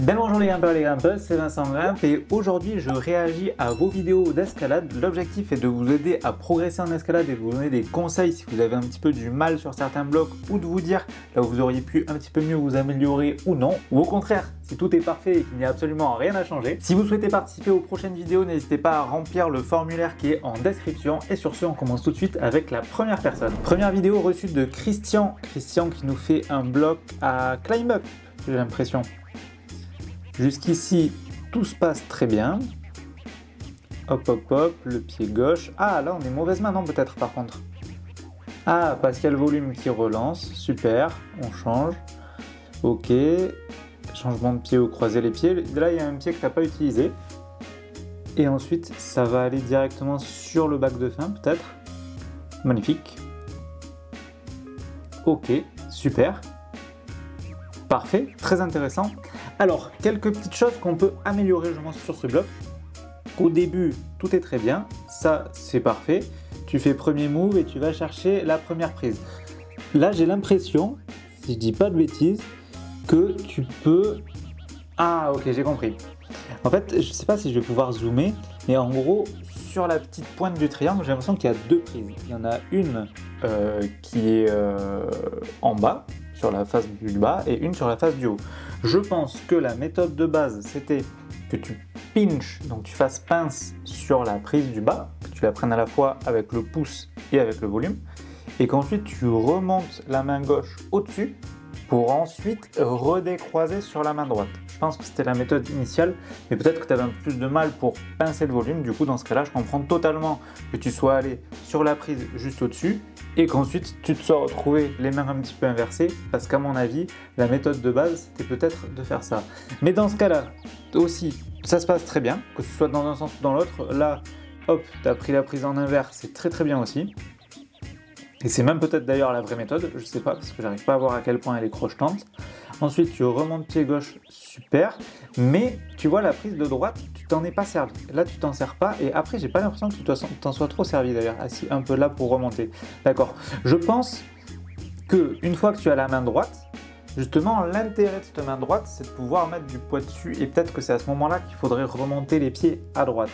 Bien bonjour les grimpeurs et les grimpeuses, c'est Vincent Grimpe et aujourd'hui je réagis à vos vidéos d'escalade. L'objectif est de vous aider à progresser en escalade et de vous donner des conseils si vous avez un petit peu du mal sur certains blocs ou de vous dire là où vous auriez pu un petit peu mieux vous améliorer ou non. Ou au contraire, si tout est parfait et qu'il n'y a absolument rien à changer. Si vous souhaitez participer aux prochaines vidéos, n'hésitez pas à remplir le formulaire qui est en description. Et sur ce, on commence tout de suite avec la première personne. Première vidéo reçue de Christian. Christian qui nous fait un bloc à climb up, j'ai l'impression. Jusqu'ici, tout se passe très bien. Hop, hop, hop, le pied gauche. Ah, là, on est mauvaise main, non, peut-être, par contre. Ah, parce qu'il y a le volume qui relance. Super, on change. Ok. Changement de pied ou croiser les pieds. Là, il y a un pied que tu n'as pas utilisé. Et ensuite, ça va aller directement sur le bac de fin, peut-être. Magnifique. Ok, super. Parfait, très intéressant. Alors, quelques petites choses qu'on peut améliorer, je pense, sur ce bloc. Au début, tout est très bien. Ça, c'est parfait. Tu fais premier move et tu vas chercher la première prise. Là, j'ai l'impression, si je dis pas de bêtises, que tu peux... Ah, ok, j'ai compris. En fait, je sais pas si je vais pouvoir zoomer, mais en gros, sur la petite pointe du triangle, j'ai l'impression qu'il y a deux prises. Il y en a une qui est en bas, sur la face du bas, et une sur la face du haut. Je pense que la méthode de base, c'était que tu pinches, donc tu fasses pince sur la prise du bas, que tu la prennes à la fois avec le pouce et avec le volume, et qu'ensuite tu remontes la main gauche au-dessus pour ensuite redécroiser sur la main droite. Je pense que c'était la méthode initiale, mais peut-être que tu avais un peu plus de mal pour pincer le volume. Du coup, dans ce cas-là, je comprends totalement que tu sois allé sur la prise juste au-dessus et qu'ensuite tu te sois retrouvé les mains un petit peu inversées, parce qu'à mon avis, la méthode de base, c'était peut-être de faire ça. Mais dans ce cas-là, aussi, ça se passe très bien, que ce soit dans un sens ou dans l'autre. Là, hop, tu as pris la prise en inverse, c'est très très bien aussi. Et c'est même peut-être d'ailleurs la vraie méthode, je sais pas, parce que j'arrive pas à voir à quel point elle est crochetante. Ensuite, tu remontes pied gauche, super. Mais tu vois, la prise de droite, tu t'en es pas servi. Là, tu t'en sers pas. Et après, j'ai pas l'impression que tu t'en sois trop servi d'ailleurs. Assis un peu là pour remonter. D'accord. Je pense que une fois que tu as la main droite, justement, l'intérêt de cette main droite, c'est de pouvoir mettre du poids dessus. Et peut-être que c'est à ce moment-là qu'il faudrait remonter les pieds à droite.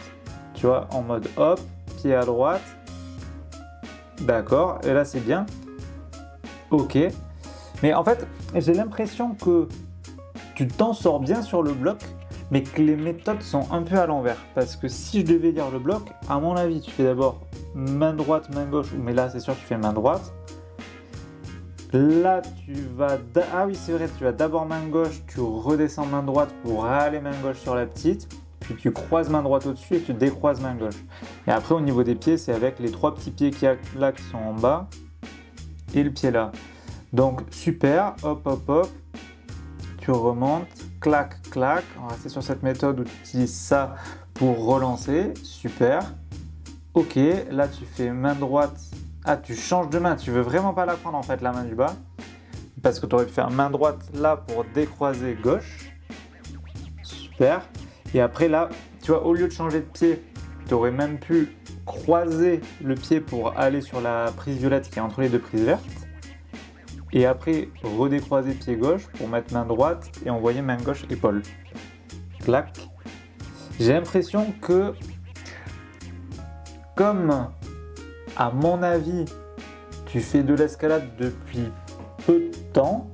Tu vois, en mode hop, pied à droite. D'accord, et là c'est bien. Ok. Mais en fait, j'ai l'impression que tu t'en sors bien sur le bloc, mais que les méthodes sont un peu à l'envers. Parce que si je devais lire le bloc, à mon avis, tu fais d'abord main droite, main gauche, mais là c'est sûr que tu fais main droite. Là tu vas... Ah oui, c'est vrai, tu vas d'abord main gauche, tu redescends main droite pour aller main gauche sur la petite. Puis tu croises main droite au-dessus et tu décroises main gauche. Et après au niveau des pieds, c'est avec les trois petits pieds qu'il y a là qui sont en bas et le pied là. Donc super, hop hop hop, tu remontes, clac clac. On va rester sur cette méthode où tu utilises ça pour relancer, super. Ok, là tu fais main droite. Ah, tu changes de main, tu veux vraiment pas la prendre en fait, la main du bas, parce que tu aurais pu faire main droite là pour décroiser gauche. Super. Et après là, tu vois, au lieu de changer de pied, tu aurais même pu croiser le pied pour aller sur la prise violette qui est entre les deux prises vertes. Et après, redécroiser pied gauche pour mettre main droite et envoyer main gauche épaule. Clac. J'ai l'impression que, comme à mon avis, tu fais de l'escalade depuis peu de temps,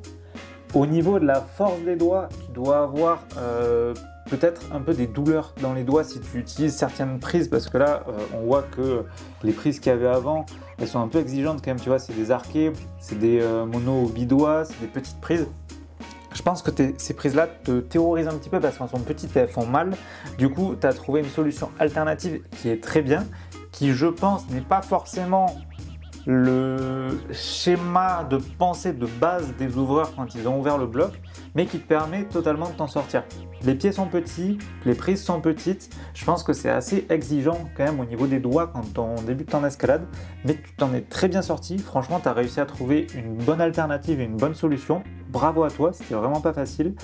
au niveau de la force des doigts, tu dois avoir... peut-être un peu des douleurs dans les doigts si tu utilises certaines prises, parce que là on voit que les prises qu'il y avait avant, elles sont un peu exigeantes quand même, tu vois, c'est des arquets, c'est des mono bidois, c'est des petites prises. Je pense que ces prises-là te terrorisent un petit peu parce qu'elles sont petites et elles font mal. Du coup, tu as trouvé une solution alternative qui est très bien, qui je pense n'est pas forcément le schéma de pensée de base des ouvreurs quand ils ont ouvert le bloc, mais qui te permet totalement de t'en sortir. Les pieds sont petits, les prises sont petites, je pense que c'est assez exigeant quand même au niveau des doigts quand on débute en escalade, mais tu t'en es très bien sorti. Franchement, tu as réussi à trouver une bonne alternative et une bonne solution. Bravo à toi, c'était vraiment pas facile.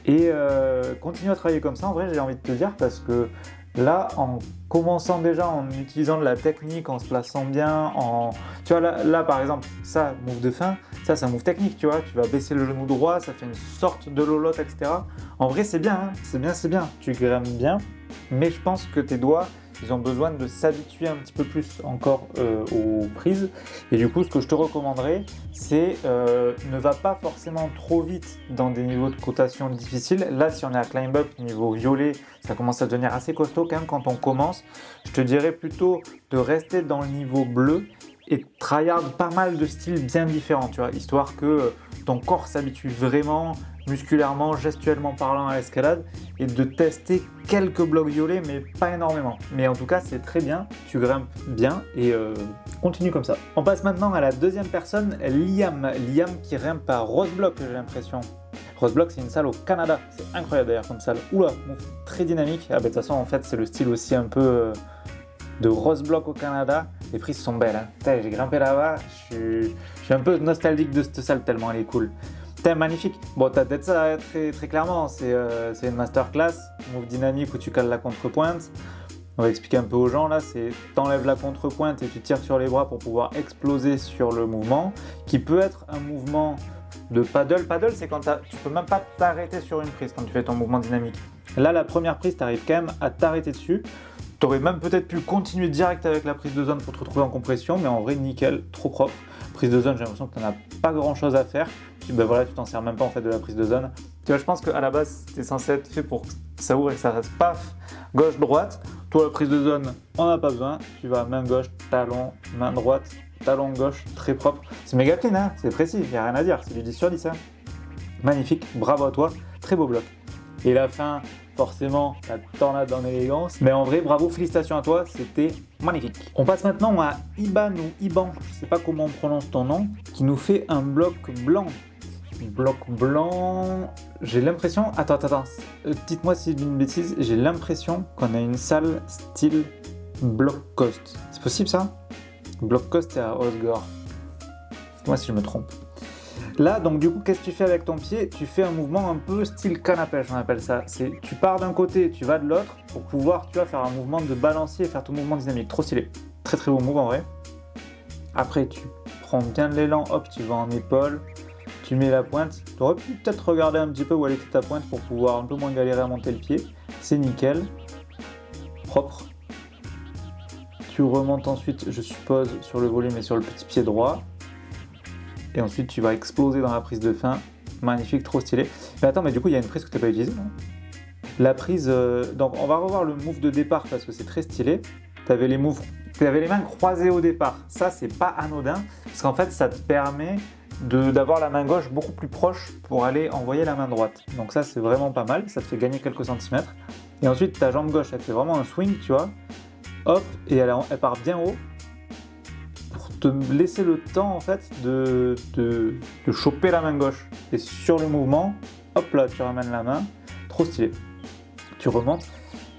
Et continue à travailler comme ça, en vrai j'ai envie de te dire, parce que Là, en commençant déjà, en utilisant de la technique, en se plaçant bien, tu vois, là par exemple, ça, move de fin, ça c'est un move technique, tu vois, tu vas baisser le genou droit, ça fait une sorte de lolotte, etc. En vrai, c'est bien, hein, c'est bien, tu grimpes bien, mais je pense que tes doigts, ils ont besoin de s'habituer un petit peu plus encore aux prises. Et du coup, ce que je te recommanderais, c'est ne va pas forcément trop vite dans des niveaux de cotation difficiles. Là, si on est à climb up, niveau violet, ça commence à devenir assez costaud quand même quand on commence. Je te dirais plutôt de rester dans le niveau bleu et tryhard pas mal de styles bien différents, tu vois, histoire que ton corps s'habitue vraiment musculairement, gestuellement parlant à l'escalade et de tester quelques blocs violets mais pas énormément. Mais en tout cas c'est très bien, tu grimpes bien et continue comme ça. On passe maintenant à la deuxième personne, Liam. Liam qui grimpe à Roseblock, j'ai l'impression. Roseblock c'est une salle au Canada, c'est incroyable d'ailleurs comme salle. Oula, très dynamique. Ah bah de toute façon en fait c'est le style aussi un peu de Roseblock au Canada. Les prises sont belles, hein. J'ai grimpé là-bas, je suis un peu nostalgique de cette salle tellement elle est cool. Putain, magnifique. Bon, t'as peut-être ça très clairement, c'est une masterclass, move dynamique où tu cales la contrepointe. On va expliquer un peu aux gens là, c'est t'enlèves la contrepointe et tu tires sur les bras pour pouvoir exploser sur le mouvement, qui peut être un mouvement de paddle. Paddle, c'est quand tu peux même pas t'arrêter sur une prise quand tu fais ton mouvement dynamique. Là, la première prise, tu arrives quand même à t'arrêter dessus. Tu aurais même peut-être pu continuer direct avec la prise de zone pour te retrouver en compression, mais en vrai, nickel, trop propre. Prise de zone, j'ai l'impression que tu n'en as pas grand chose à faire. Puis ben voilà, tu t'en sers même pas en fait de la prise de zone. Tu vois, je pense qu'à la base, c'était censé être fait pour que ça ouvre et que ça reste paf, gauche-droite. Toi, la prise de zone, on n'a pas besoin. Tu vas main gauche, talon, main droite, talon gauche, très propre. C'est méga clean, hein, c'est précis, il n'y a rien à dire, c'est du 10 sur 10. Hein. Magnifique, bravo à toi, très beau bloc. Et la fin, forcément, la tornade en élégance. Mais en vrai, bravo, félicitations à toi, c'était magnifique. On passe maintenant à Iban ou Iban, je sais pas comment on prononce ton nom, qui nous fait un bloc blanc. Bloc blanc, j'ai l'impression... Attends, dites-moi si je dis une bêtise, j'ai l'impression qu'on a une salle style bloc coast. C'est possible ça? Bloc coast est à Osgore. Dites-moi si je me trompe. Là, donc du coup, qu'est-ce que tu fais avec ton pied? Tu fais un mouvement un peu style canne à pêche, on appelle ça. Tu pars d'un côté, tu vas de l'autre pour pouvoir, tu vois, faire un mouvement de balancier et faire ton mouvement dynamique. Trop stylé. Très beau move en vrai. Après, tu prends bien de l'élan, hop, tu vas en épaule, tu mets la pointe. Tu aurais pu peut-être regarder un petit peu où elle était ta pointe pour pouvoir un peu moins galérer à monter le pied. C'est nickel. Propre. Tu remontes ensuite, je suppose, sur le volume et sur le petit pied droit. Et ensuite tu vas exploser dans la prise de fin. Magnifique, trop stylé. Mais attends, mais du coup il y a une prise que tu n'as pas utilisée, non? La prise, donc on va revoir le move de départ parce que c'est très stylé. Tu avais les mains croisées au départ. Ça c'est pas anodin parce qu'en fait ça te permet d'avoir la main gauche beaucoup plus proche pour aller envoyer la main droite. Donc ça c'est vraiment pas mal, ça te fait gagner quelques centimètres. Et ensuite ta jambe gauche elle fait vraiment un swing, tu vois. Hop, et elle part bien haut. Te laisser le temps en fait de choper la main gauche et sur le mouvement, hop là tu ramènes la main, trop stylé, tu remontes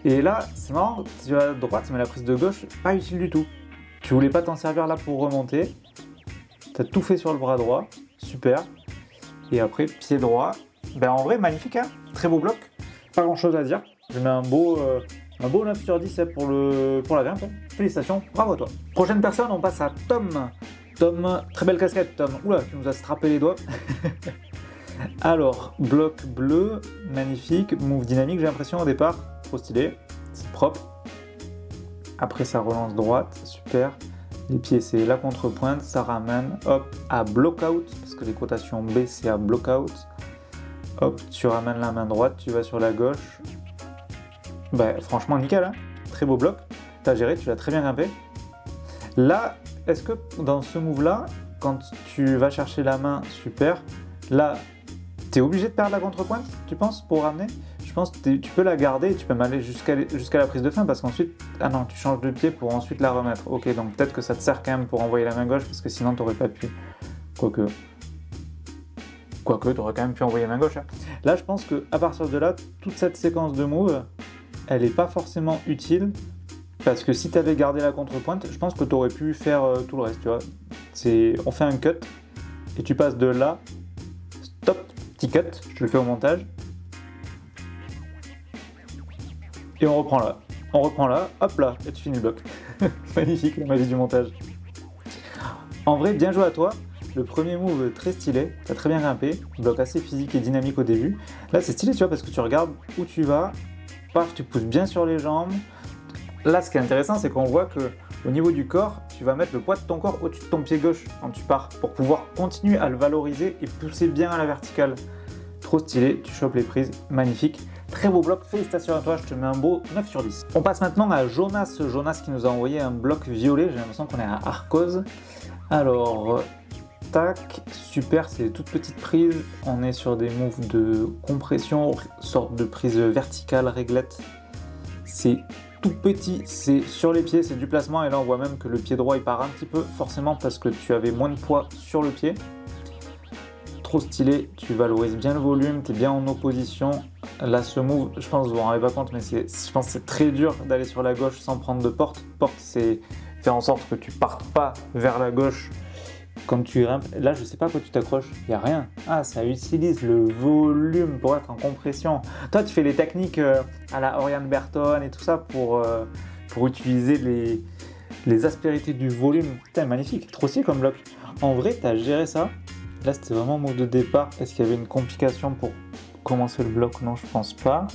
et là c'est marrant, tu vas à droite mais la prise de gauche pas utile du tout, tu voulais pas t'en servir là pour remonter, t'as tout fait sur le bras droit, super, et après pied droit, ben en vrai magnifique, hein, très beau bloc, pas grand chose à dire, je mets un beau 9 sur 10 pour la grimpe. Félicitations, bravo à toi. Prochaine personne, on passe à Tom. Tom, très belle casquette Tom. Oula, tu nous as strappé les doigts. Alors, bloc bleu, magnifique. Move dynamique, j'ai l'impression au départ. Trop stylé, c'est propre. Après, ça relance droite, super. Les pieds, c'est la contrepointe, ça ramène, hop, à block-out, parce que les cotations B, c'est à block-out. Hop, tu ramènes la main droite, tu vas sur la gauche. Bah, franchement nickel, hein, très beau bloc, t'as géré, tu l'as très bien grimpé. Là, est-ce que dans ce move là, quand tu vas chercher la main, super, là, t'es obligé de perdre la contrepointe, tu penses, pour ramener? Je pense que tu peux la garder et tu peux m'aller jusqu'à la prise de fin parce qu'ensuite, ah non, tu changes de pied pour ensuite la remettre. Ok, donc peut-être que ça te sert quand même pour envoyer la main gauche parce que sinon t'aurais pas pu. Quoique, t'aurais quand même pu envoyer la main gauche. Hein. Là, je pense qu'à partir de là, toute cette séquence de moves, elle n'est pas forcément utile parce que si tu avais gardé la contrepointe, je pense que tu aurais pu faire tout le reste, tu vois. On fait un cut et tu passes de là, stop, petit cut, je te le fais au montage. Et on reprend là. on reprend là, hop là, et tu finis le bloc. Magnifique la magie du montage. En vrai, bien joué à toi. Le premier move très stylé, t'as très bien grimpé, bloc assez physique et dynamique au début. Là c'est stylé tu vois parce que tu regardes où tu vas, paf, tu pousses bien sur les jambes. Là ce qui est intéressant c'est qu'on voit que au niveau du corps, tu vas mettre le poids de ton corps au-dessus de ton pied gauche quand tu pars pour pouvoir continuer à le valoriser et pousser bien à la verticale. Trop stylé, tu chopes les prises, magnifique. Très beau bloc, félicitations à toi, je te mets un beau 9 sur 10. On passe maintenant à Jonas, Jonas qui nous a envoyé un bloc violet, j'ai l'impression qu'on est à Arcos. Alors, tac, super, c'est des toutes petites prises, on est sur des moves de compression, sorte de prise verticale, réglette. C'est tout petit, c'est sur les pieds, c'est du placement et là on voit même que le pied droit il part un petit peu, forcément parce que tu avais moins de poids sur le pied. Trop stylé, tu valorises bien le volume, tu es bien en opposition. Là ce move, je pense vous vous rendez pas compte mais je pense que c'est très dur d'aller sur la gauche sans prendre de porte. Porte c'est faire en sorte que tu partes pas vers la gauche quand tu grimpes. Là je sais pas à quoi tu t'accroches, il n'y a rien. Ah ça utilise le volume pour être en compression. Toi tu fais les techniques à la Oriane Berton et tout ça pour utiliser les aspérités du volume. Putain magnifique, trop stylé comme bloc. En vrai tu as géré ça. Là c'était vraiment move de départ. Est-ce qu'il y avait une complication pour commencer le bloc? Non je pense pas.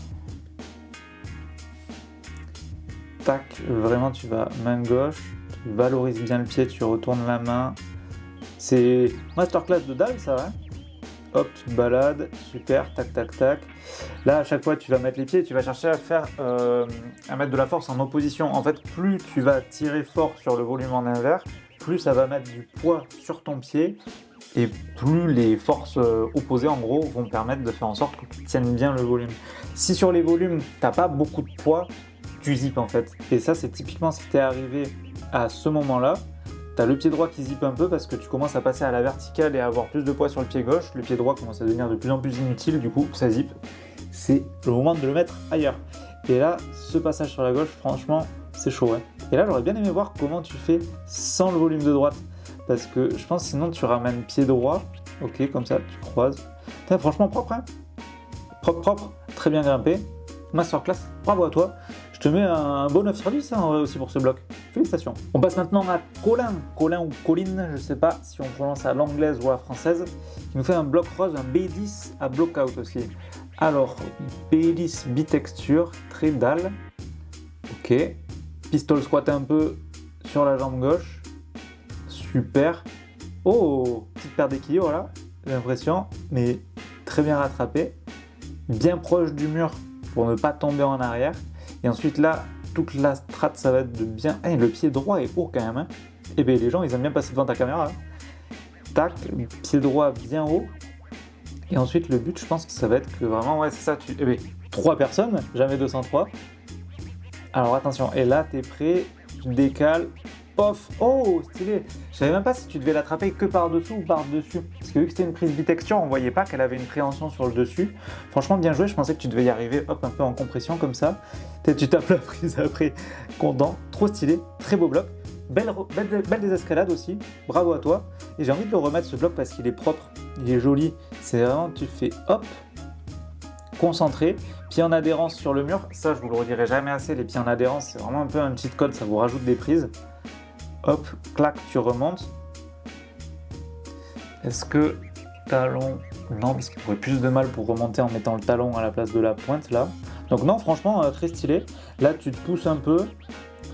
Tac, vraiment tu vas main gauche, tu valorises bien le pied, tu retournes la main. C'est masterclass de dalle ça, hein. Hop, tu te balades, super, tac tac tac. Là à chaque fois tu vas mettre les pieds, tu vas chercher à mettre de la force en opposition. En fait plus tu vas tirer fort sur le volume en inverse, plus ça va mettre du poids sur ton pied et plus les forces opposées en gros vont permettre de faire en sorte que tu tiennes bien le volume. Si sur les volumes t'as pas beaucoup de poids, tu zippes en fait. Et ça c'est typiquement ce qui t'est arrivé à ce moment-là. Tu as le pied droit qui zippe un peu parce que tu commences à passer à la verticale et à avoir plus de poids sur le pied gauche. Le pied droit commence à devenir de plus en plus inutile, du coup ça zippe. C'est le moment de le mettre ailleurs. Et là, ce passage sur la gauche, franchement, c'est chaud. Ouais. Et là, j'aurais bien aimé voir comment tu fais sans le volume de droite. Parce que je pense sinon tu ramènes pied droit. Ok, comme ça, tu croises. Putain, franchement, propre, hein. Propre, propre, très bien grimpé. Masterclass, bravo à toi. Je te mets un beau 9 sur 10 hein, en vrai aussi pour ce bloc. Félicitations. On passe maintenant à Colin. Colin ou Colin, je sais pas si on prononce à l'anglaise ou à la française, qui nous fait un bloc rose, un B10 à block-out aussi. Alors, B10 bitexture, très dalle. Ok. Pistol squat un peu sur la jambe gauche. Super. Oh, petite perte d'équilibre là, j'ai l'impression, mais très bien rattrapé. Bien proche du mur pour ne pas tomber en arrière. Et ensuite là, toute la strat, ça va être de bien... Hey, le pied droit est haut quand même. Hein. Et bien les gens, ils aiment bien passer devant ta caméra. Hein. Tac, le pied droit bien haut. Et ensuite, le but, je pense que ça va être que vraiment, ouais, c'est ça. Eh bien, 3 personnes, jamais 203. Alors attention, et là, t'es prêt, tu décales. Pof, oh, stylé. Je savais même pas si tu devais l'attraper que par-dessous ou par-dessus. Parce que vu que c'était une prise bitexture, on voyait pas qu'elle avait une préhension sur le dessus. Franchement, bien joué, je pensais que tu devais y arriver, hop, un peu en compression comme ça. Peut-être tu tapes la prise après, content. Trop stylé, très beau bloc. Belle désescalade aussi, bravo à toi. Et j'ai envie de le remettre ce bloc parce qu'il est propre, il est joli. C'est vraiment, tu fais hop, concentré, pied en adhérence sur le mur. Ça, je vous le redirai jamais assez, les pieds en adhérence, c'est vraiment un peu un cheat code, ça vous rajoute des prises. Hop, clac, tu remontes. Est-ce que talon... Non, parce qu'il aurait plus de mal pour remonter en mettant le talon à la place de la pointe, là. Donc non, franchement, très stylé. Là, tu te pousses un peu.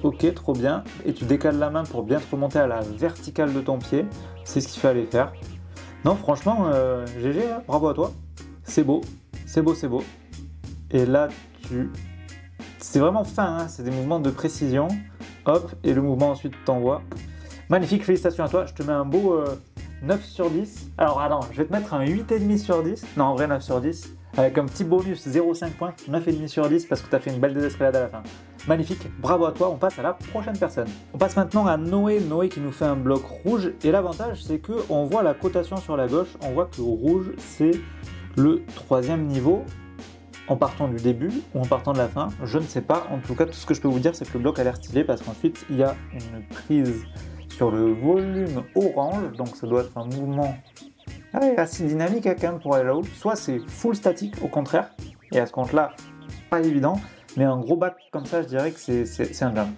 Ok, trop bien. Et tu décales la main pour bien te remonter à la verticale de ton pied. C'est ce qu'il fallait faire. Non, franchement, GG, hein, bravo à toi. C'est beau, c'est beau, c'est beau. Et là, c'est vraiment fin, hein, c'est des mouvements de précision. Hop, et le mouvement ensuite t'envoie. Magnifique, félicitations à toi. Je te mets un beau 9 sur 10. Alors, attends, je vais te mettre un 8,5 sur 10. Non, en vrai, 9 sur 10. Avec un petit bonus 0,5 points. 9,5 sur 10 parce que tu as fait une belle désescalade à la fin. Magnifique, bravo à toi. On passe à la prochaine personne. On passe maintenant à Noé. Noé qui nous fait un bloc rouge. Et l'avantage, c'est qu'on voit la cotation sur la gauche. On voit que le rouge, c'est le 3e niveau. En partant du début ou en partant de la fin, je ne sais pas. En tout cas, tout ce que je peux vous dire, c'est que le bloc a l'air stylé parce qu'ensuite, il y a une prise sur le volume orange. Donc, ça doit être un mouvement assez dynamique quand même pour aller là-haut. Soit c'est full statique, au contraire. Et à ce compte-là, pas évident. Mais un gros back comme ça, je dirais que c'est un jump.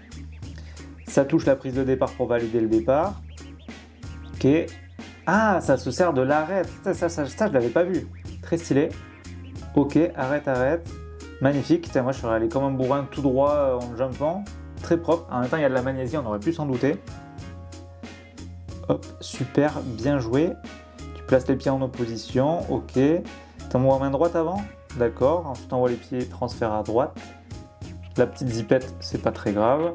Ça touche la prise de départ pour valider le départ. Ok. Ah, ça se sert de l'arrête. Ça, je l'avais pas vu. Très stylé. Ok, arrête. Magnifique. Putain, moi, je serais allé comme un bourrin tout droit en jumpant. Très propre. En même temps, il y a de la magnésie, on aurait pu s'en douter. Hop, super, bien joué. Tu places les pieds en opposition. Ok. T'envoies main droite avant. D'accord. Ensuite, t'envoies les pieds transfert à droite. La petite zipette, c'est pas très grave.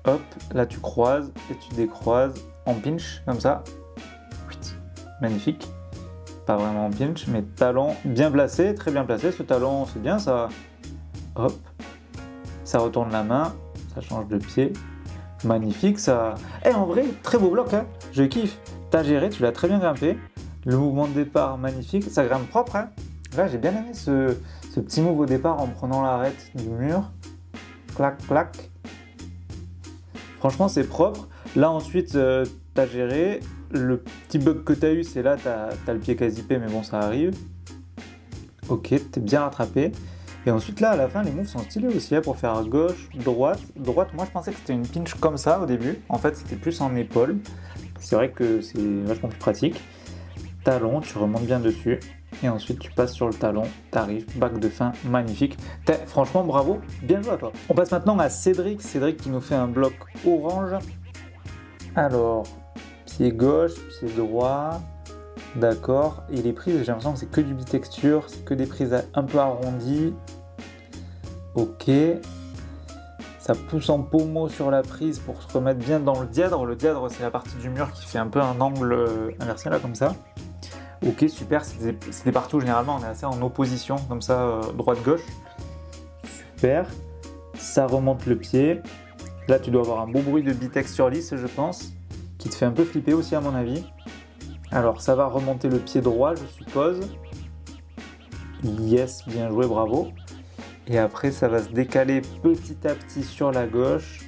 Hop, là tu croises et tu décroises en pinch, comme ça. Magnifique. Pas vraiment en pinch, mais talon bien placé, très bien placé. Ce talon, c'est bien ça. Hop, ça retourne la main, ça change de pied. Magnifique ça. Et en vrai, très beau bloc, hein. Je kiffe. T'as géré, tu l'as très bien grimpé. Le mouvement de départ, magnifique. Ça grimpe propre, hein. Là, j'ai bien aimé ce petit move au départ en prenant l'arête du mur. Clac, clac. Franchement, c'est propre. Là, ensuite, tu as géré. Le petit bug que tu as eu, c'est là, tu as le pied quasi pé, mais bon, ça arrive. Ok, tu es bien rattrapé. Et ensuite, là, à la fin, les moves sont stylés aussi, hein, pour faire gauche, droite. Droite, moi, je pensais que c'était une pinch comme ça au début. En fait, c'était plus en épaule. C'est vrai que c'est vachement plus pratique. Talon, tu remontes bien dessus. Et ensuite, tu passes sur le talon, t'arrives, back de fin, magnifique. Franchement, bravo, bien joué à toi. On passe maintenant à Cédric. Cédric qui nous fait un bloc orange. Alors, pied gauche, pied droit. D'accord. Et les prises, j'ai l'impression que c'est que du bitexture, c'est que des prises un peu arrondies. Ok. Ça pousse en pommeau sur la prise pour se remettre bien dans le dièdre. Le dièdre, c'est la partie du mur qui fait un peu un angle inversé là, comme ça. Ok, super, c'est des parties où généralement on est assez en opposition, comme ça, droite-gauche. Super, ça remonte le pied. Là, tu dois avoir un beau bruit de bitex sur lisse, je pense, qui te fait un peu flipper aussi à mon avis. Alors, ça va remonter le pied droit, je suppose. Yes, bien joué, bravo. Et après, ça va se décaler petit à petit sur la gauche,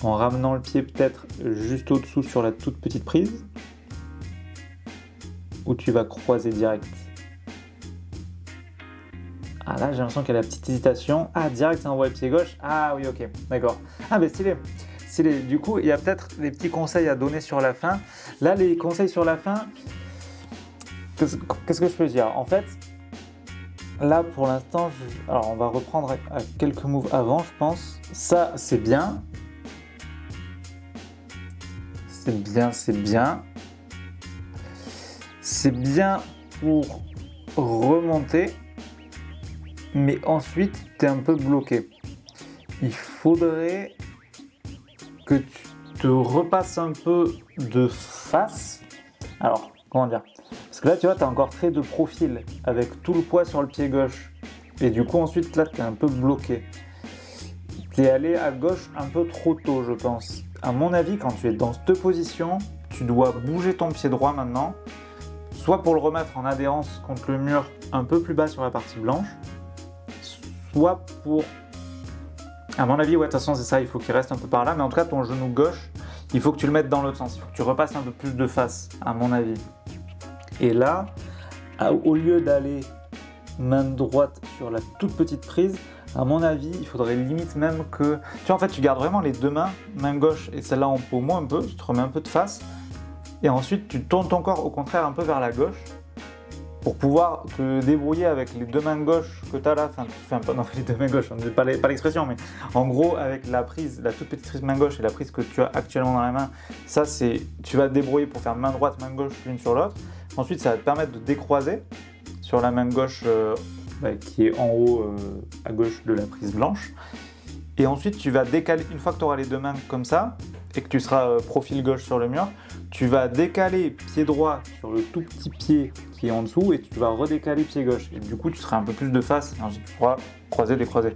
en ramenant le pied peut-être juste au-dessous sur la toute petite prise. Où tu vas croiser direct. Ah là, j'ai l'impression qu'il y a la petite hésitation. Ah, direct, ça envoie le pied gauche. Ah oui, ok, d'accord. Ah, ben stylé. Stylé. Du coup, il y a peut-être des petits conseils à donner sur la fin. Là, les conseils sur la fin, qu'est-ce que je peux dire? En fait, là, pour l'instant, alors on va reprendre à quelques moves avant, je pense. Ça, c'est bien. C'est bien, c'est bien. C'est bien pour remonter, mais ensuite tu es un peu bloqué. Il faudrait que tu te repasses un peu de face. Alors, comment dire? Parce que là, tu vois, tu as encore très de profil avec tout le poids sur le pied gauche. Et du coup, ensuite, là, tu es un peu bloqué. Tu es allé à gauche un peu trop tôt, je pense. À mon avis, quand tu es dans cette position, tu dois bouger ton pied droit maintenant. Soit pour le remettre en adhérence contre le mur un peu plus bas sur la partie blanche, soit pour... À mon avis, ouais, de toute façon, c'est ça, il faut qu'il reste un peu par là. Mais en tout cas, ton genou gauche, il faut que tu le mettes dans l'autre sens. Il faut que tu repasses un peu plus de face, à mon avis. Et là, au lieu d'aller main droite sur la toute petite prise, à mon avis, il faudrait limite même que... Tu vois, en fait, tu gardes vraiment les deux mains, main gauche et celle-là en pommeau un peu, tu te remets un peu de face. Et ensuite, tu tournes ton corps au contraire un peu vers la gauche pour pouvoir te débrouiller avec les deux mains gauches que tu as là. Enfin, pas non, les deux mains gauches, pas l'expression, mais en gros, avec la prise, la toute petite prise main gauche et la prise que tu as actuellement dans la main, ça, c'est, tu vas te débrouiller pour faire main droite, main gauche l'une sur l'autre. Ensuite, ça va te permettre de décroiser sur la main gauche qui est en haut à gauche de la prise blanche. Et ensuite, tu vas décaler, une fois que tu auras les deux mains comme ça, et que tu seras profil gauche sur le mur, tu vas décaler pied droit sur le tout petit pied qui est en dessous et tu vas redécaler pied gauche. Et du coup, tu seras un peu plus de face et ensuite tu pourras croiser, décroiser.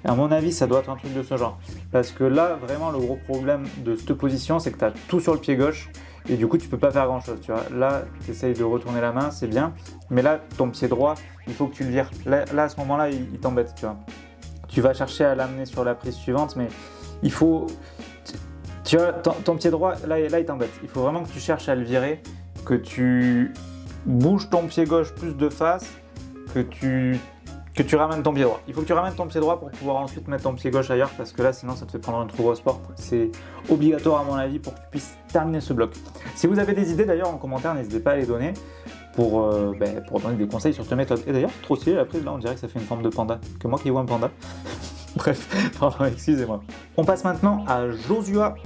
Et à mon avis, ça doit être un truc de ce genre. Parce que là, vraiment, le gros problème de cette position, c'est que tu as tout sur le pied gauche et du coup, tu peux pas faire grand-chose. Tu vois. Là, tu essayes de retourner la main, c'est bien. Mais là, ton pied droit, il faut que tu le vires. Là à ce moment-là, il t'embête, tu vois. Tu vas chercher à l'amener sur la prise suivante, mais il faut... Tu vois, ton pied droit, là il t'embête. Il faut vraiment que tu cherches à le virer, que tu bouges ton pied gauche plus de face, que tu que tu ramènes ton pied droit. Il faut que tu ramènes ton pied droit pour pouvoir ensuite mettre ton pied gauche ailleurs parce que là sinon ça te fait prendre une trop grosse porte. C'est obligatoire à mon avis pour que tu puisses terminer ce bloc. Si vous avez des idées d'ailleurs en commentaire, n'hésitez pas à les donner pour donner des conseils sur cette méthode. Et d'ailleurs, trop stylé la prise là, on dirait que ça fait une forme de panda. Que moi qui vois un panda. Bref, pardon, excusez-moi. On passe maintenant à Josua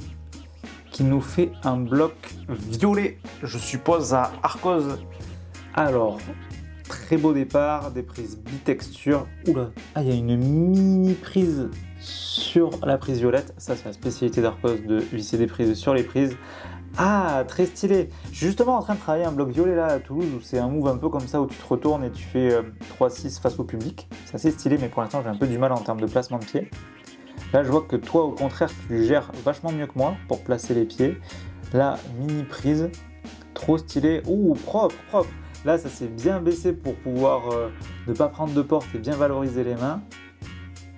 qui nous fait un bloc violet, je suppose à Arcos. Alors, très beau départ, des prises bitexture. Oula, ah, il y a une mini prise sur la prise violette. Ça, c'est la spécialité d'Arcos de visser des prises sur les prises. Ah, très stylé. Je suis justement en train de travailler un bloc violet là à Toulouse où c'est un move un peu comme ça où tu te retournes et tu fais 3-6 face au public. C'est assez stylé, mais pour l'instant j'ai un peu du mal en termes de placement de pied. Là, je vois que toi, au contraire, tu gères vachement mieux que moi pour placer les pieds. Là, mini prise, trop stylé. Ouh, propre, propre. Là, ça s'est bien baissé pour pouvoir ne pas prendre de porte et bien valoriser les mains.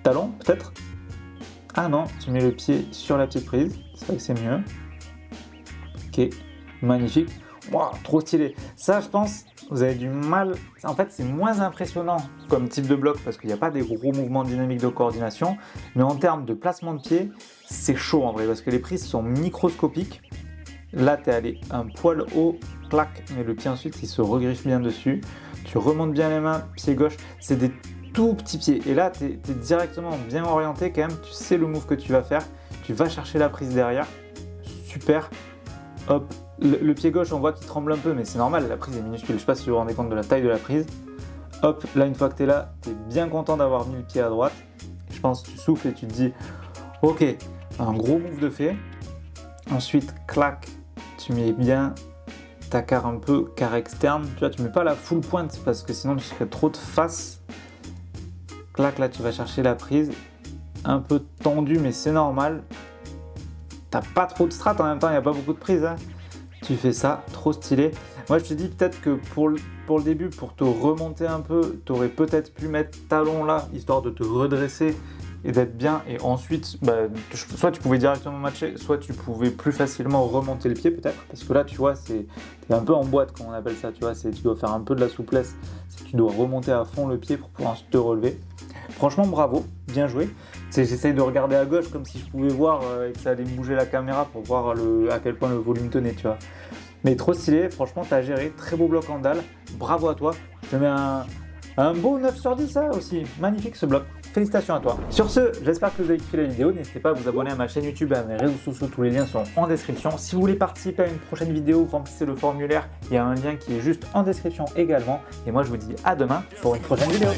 Talon, peut-être? Ah non, tu mets le pied sur la petite prise. C'est vrai que c'est mieux. Ok, magnifique. Wow, trop stylé. Ça, je pense, vous avez du mal. En fait, c'est moins impressionnant comme type de bloc parce qu'il n'y a pas des gros mouvements dynamiques de coordination. Mais en termes de placement de pied, c'est chaud en vrai parce que les prises sont microscopiques. Là, tu es allé un poil haut, clac, mais le pied ensuite, il se regriffe bien dessus. Tu remontes bien les mains, pied gauche. C'est des tout petits pieds. Et là, tu es directement bien orienté quand même. Tu sais le move que tu vas faire. Tu vas chercher la prise derrière. Super. Hop. Le pied gauche, on voit qu'il tremble un peu, mais c'est normal, la prise est minuscule. Je ne sais pas si vous vous rendez compte de la taille de la prise. Hop, là, une fois que tu es là, tu es bien content d'avoir mis le pied à droite. Je pense que tu souffles et tu te dis, ok, un gros move de fait. Ensuite, clac, tu mets bien ta carre un peu, carre externe. Tu vois, tu mets pas la full pointe parce que sinon tu serais trop de face. Clac, là, tu vas chercher la prise. Un peu tendue, mais c'est normal. T'as pas trop de strat en même temps, il n'y a pas beaucoup de prise. Hein. Tu fais ça, trop stylé. Moi, je te dis peut-être que pour le début, pour te remonter un peu, tu aurais peut-être pu mettre talon là, histoire de te redresser et d'être bien. Et ensuite, soit tu pouvais directement matcher, soit tu pouvais plus facilement remonter le pied peut-être. Parce que là, tu vois, t'es un peu en boîte, comme on appelle ça. Tu vois, tu dois faire un peu de la souplesse. Tu dois remonter à fond le pied pour pouvoir ensuite te relever. Franchement, bravo, bien joué. J'essaye de regarder à gauche comme si je pouvais voir et que ça allait bouger la caméra pour voir à quel point le volume tenait, tu vois. Mais trop stylé, franchement, t'as géré. Très beau bloc en dalle. Bravo à toi. Je te mets un beau 9 sur 10, ça aussi. Magnifique ce bloc. Félicitations à toi. Sur ce, j'espère que vous avez kiffé la vidéo. N'hésitez pas à vous abonner à ma chaîne YouTube et à mes réseaux sociaux. Tous les liens sont en description. Si vous voulez participer à une prochaine vidéo, remplissez le formulaire. Il y a un lien qui est juste en description également. Et moi, je vous dis à demain pour une prochaine vidéo.